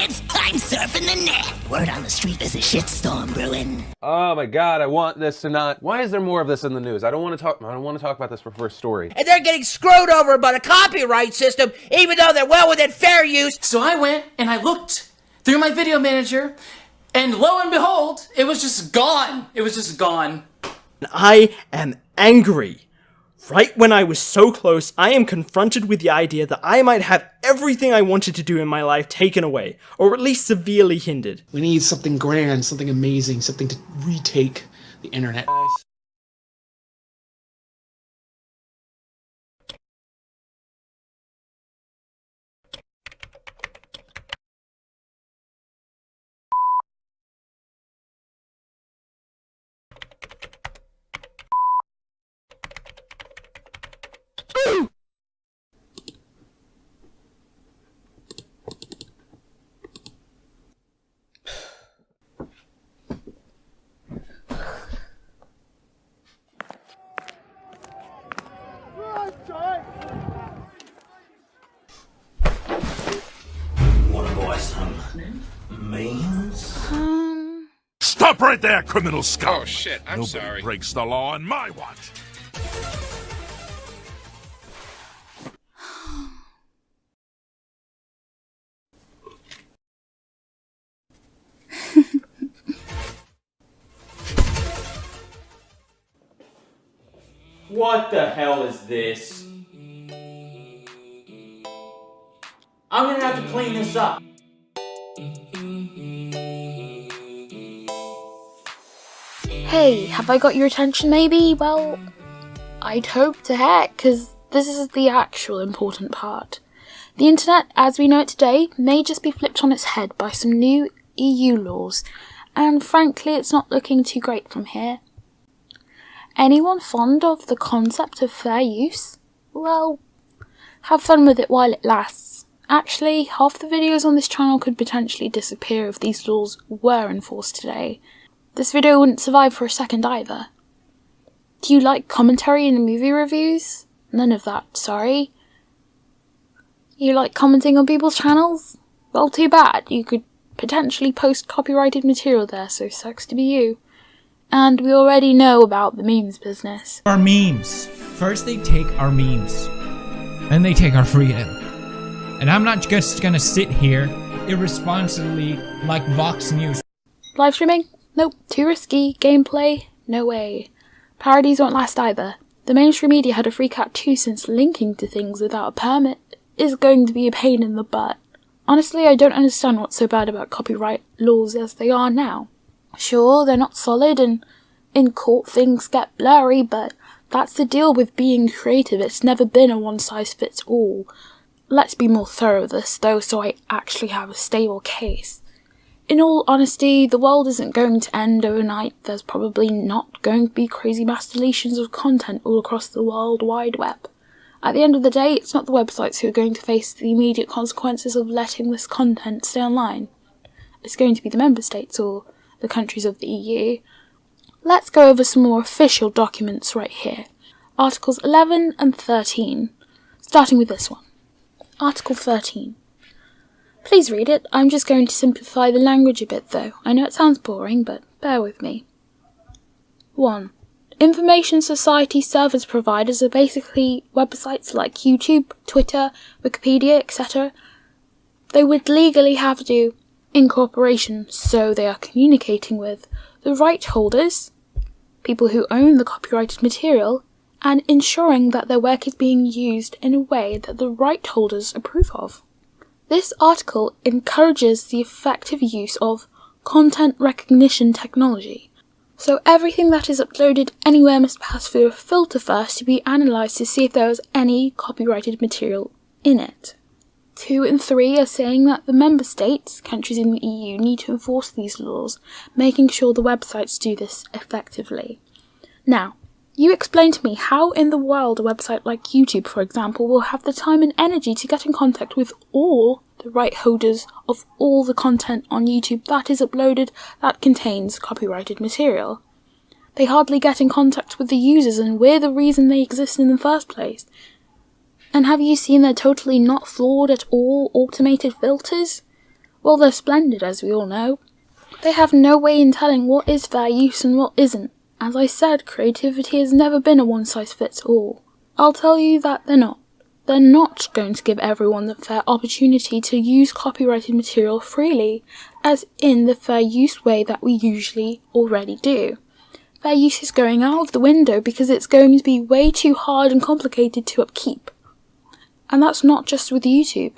kids? I'm surfing the net. Word on the street, there's a shitstorm brewing. Oh my god, I want this to not... Why is there more of this in the news? I don't want to talk about this for first story. And they're getting screwed over by the copyright system, even though they're well within fair use. So I went and I looked through my video manager, and lo and behold, it was just gone. It was just gone. I am angry. Right when I was so close, I am confronted with the idea that I might have everything I wanted to do in my life taken away, or at least severely hindered. We need something grand, something amazing, something to retake the internet. Wanna buy some memes? Stop right there, criminal scum! Oh shit, I'm Nobody sorry. breaks the law on my watch. What the hell is this? I'm gonna have to clean this up. Hey, have I got your attention maybe? Well, I'd hope to heck, because this is the actual important part. The internet, as we know it today, may just be flipped on its head by some new EU laws, and frankly it's not looking too great from here. Anyone fond of the concept of fair use? Well, have fun with it while it lasts. Actually, half the videos on this channel could potentially disappear if these laws were enforced today. This video wouldn't survive for a second either. Do you like commentary and movie reviews? None of that, sorry. You like commenting on people's channels? Well, too bad. You could potentially post copyrighted material there, so sucks to be you. And we already know about the memes business. Our memes. First they take our memes. Then they take our freedom. And I'm not just gonna sit here irresponsibly like Vox News. Live streaming? Nope. Too risky. Gameplay? No way. Parodies won't last either. The mainstream media had a freak out too, since linking to things without a permit is going to be a pain in the butt. Honestly, I don't understand what's so bad about copyright laws as they are now. Sure, they're not solid, and in court things get blurry, but that's the deal with being creative. It's never been a one-size-fits-all. Let's be more thorough with this, though, so I actually have a stable case. In all honesty, the world isn't going to end overnight. There's probably not going to be crazy mass deletions of content all across the World Wide Web. At the end of the day, it's not the websites who are going to face the immediate consequences of letting this content stay online. It's going to be the member states or the countries of the EU. Let's go over some more official documents right here. Articles 11 and 13, starting with this one. Article 13. Please read it. I'm just going to simplify the language a bit though. I know it sounds boring, but bear with me. 1. Information society service providers are basically websites like YouTube, Twitter, Wikipedia, etc. They would legally have to incorporation, so they are communicating with the right holders, people who own the copyrighted material, and ensuring that their work is being used in a way that the right holders approve of. This article encourages the effective use of content recognition technology, so everything that is uploaded anywhere must pass through a filter first to be analysed to see if there is any copyrighted material in it. 2 and 3 are saying that the member states, countries in the EU, need to enforce these laws, making sure the websites do this effectively. Now, you explain to me how in the world a website like YouTube, for example, will have the time and energy to get in contact with all the right holders of all the content on YouTube that is uploaded that contains copyrighted material. They hardly get in contact with the users, and we're the reason they exist in the first place. And have you seen their totally not flawed at all automated filters? Well, they're splendid, as we all know. They have no way in telling what is fair use and what isn't. As I said, creativity has never been a one-size-fits-all. I'll tell you that they're not. They're not going to give everyone the fair opportunity to use copyrighted material freely, as in the fair use way that we usually already do. Fair use is going out of the window because it's going to be way too hard and complicated to upkeep. And that's not just with YouTube.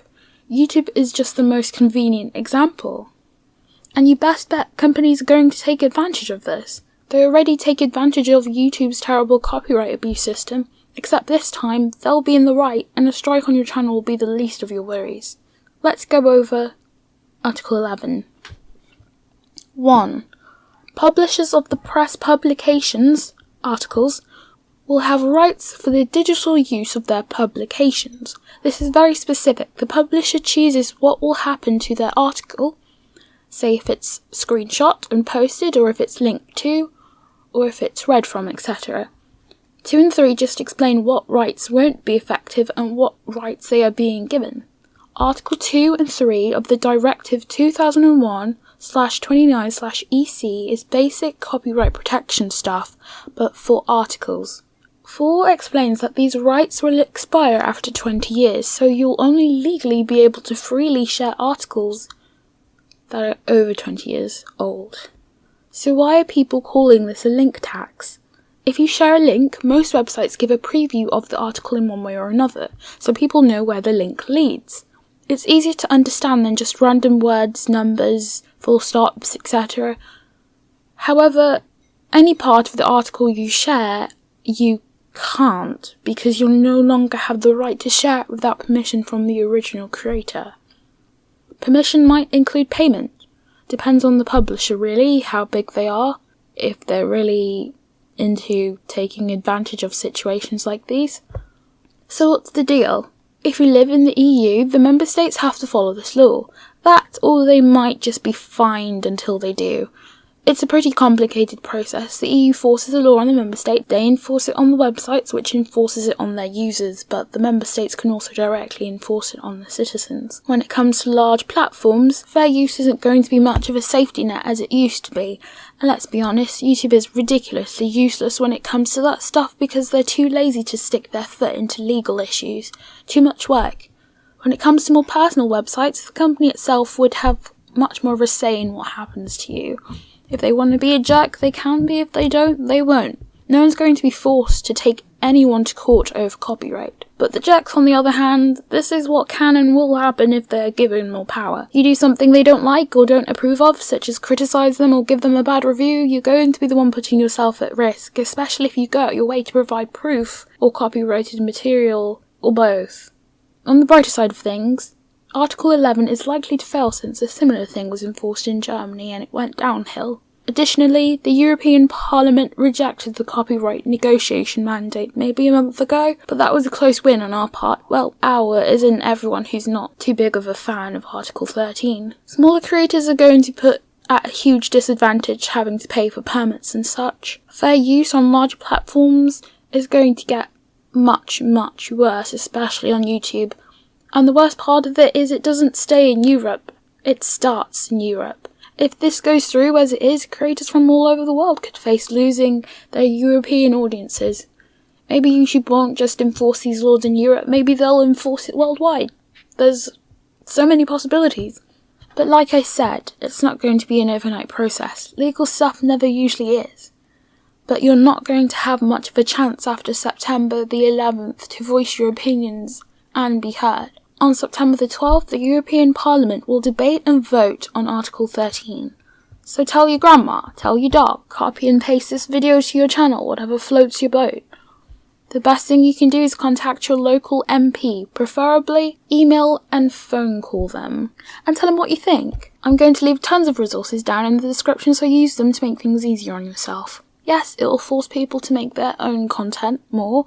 YouTube is just the most convenient example. And you best bet companies are going to take advantage of this. They already take advantage of YouTube's terrible copyright abuse system, except this time they'll be in the right and a strike on your channel will be the least of your worries. Let's go over Article 11. 1. Publishers of the press publications, articles, will have rights for the digital use of their publications. This is very specific. The publisher chooses what will happen to their article, say if it's screenshot and posted, or if it's linked to, or if it's read from, etc. 2 and 3 just explain what rights won't be effective and what rights they are being given. Article 2 and 3 of the Directive 2001/29/EC is basic copyright protection stuff, but for articles. 4 explains that these rights will expire after 20 years, so you'll only legally be able to freely share articles that are over 20 years old. So why are people calling this a link tax? If you share a link, most websites give a preview of the article in one way or another, so people know where the link leads. It's easier to understand than just random words, numbers, full stops, etc. However, any part of the article you share, you can't, because you'll no longer have the right to share it without permission from the original creator. Permission might include payment. Depends on the publisher really, how big they are, if they're really into taking advantage of situations like these. So what's the deal? If you live in the EU, the member states have to follow this law. That, or they might just be fined until they do. It's a pretty complicated process. The EU forces a law on the member state, they enforce it on the websites, which enforces it on their users, but the member states can also directly enforce it on the citizens. When it comes to large platforms, fair use isn't going to be much of a safety net as it used to be. And let's be honest, YouTube is ridiculously useless when it comes to that stuff because they're too lazy to stick their foot into legal issues. Too much work. When it comes to more personal websites, the company itself would have much more of a say in what happens to you. If they want to be a jerk, they can be. If they don't, they won't. No one's going to be forced to take anyone to court over copyright. But the jerks, on the other hand, this is what can and will happen if they're given more power. You do something they don't like or don't approve of, such as criticise them or give them a bad review, you're going to be the one putting yourself at risk, especially if you go out your way to provide proof or copyrighted material, or both. On the brighter side of things, Article 11 is likely to fail since a similar thing was enforced in Germany and it went downhill. Additionally, the European Parliament rejected the copyright negotiation mandate maybe a month ago, but that was a close win on our part. Well, our as in everyone who's not too big of a fan of Article 13. Smaller creators are going to put at a huge disadvantage having to pay for permits and such. Fair use on large platforms is going to get much, much worse, especially on YouTube. And the worst part of it is it doesn't stay in Europe, it starts in Europe. If this goes through as it is, creators from all over the world could face losing their European audiences. Maybe YouTube won't just enforce these laws in Europe, maybe they'll enforce it worldwide. There's so many possibilities. But like I said, it's not going to be an overnight process. Legal stuff never usually is. But you're not going to have much of a chance after September the 11th to voice your opinions and be heard. On September the 12th, the European Parliament will debate and vote on Article 13. So tell your grandma, tell your dog, copy and paste this video to your channel, whatever floats your boat. The best thing you can do is contact your local MP, preferably email and phone call them, and tell them what you think. I'm going to leave tons of resources down in the description, so use them to make things easier on yourself. Yes, it will force people to make their own content more,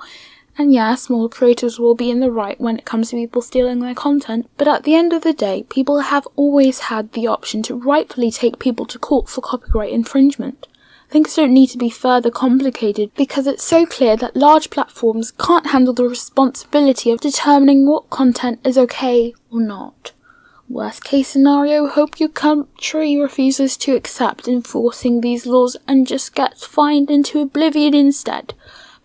and yeah, small creators will be in the right when it comes to people stealing their content, but at the end of the day, people have always had the option to rightfully take people to court for copyright infringement. Things don't need to be further complicated because it's so clear that large platforms can't handle the responsibility of determining what content is okay or not. Worst case scenario, hope your country refuses to accept enforcing these laws and just gets fined into oblivion instead.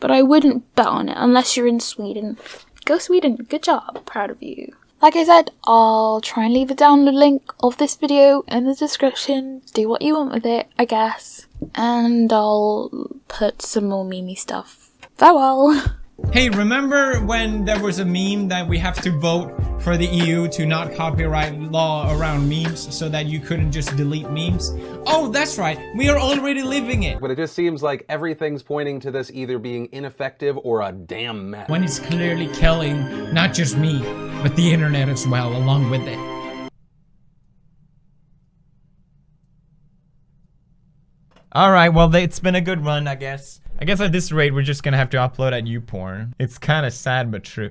But I wouldn't bet on it unless you're in Sweden. Go Sweden, good job, proud of you. Like I said, I'll try and leave a download link of this video in the description. Do what you want with it, I guess. And I'll put some more memey stuff. Farewell! Hey, remember when there was a meme that we have to vote for the EU to not copyright law around memes so that you couldn't just delete memes? Oh, that's right, we are already living it! But it just seems like everything's pointing to this either being ineffective or a damn mess. When it's clearly killing not just me, but the internet as well, along with it. Alright, well, it's been a good run, I guess. I guess at this rate, we're just gonna have to upload at YouPorn. It's kinda sad, but true.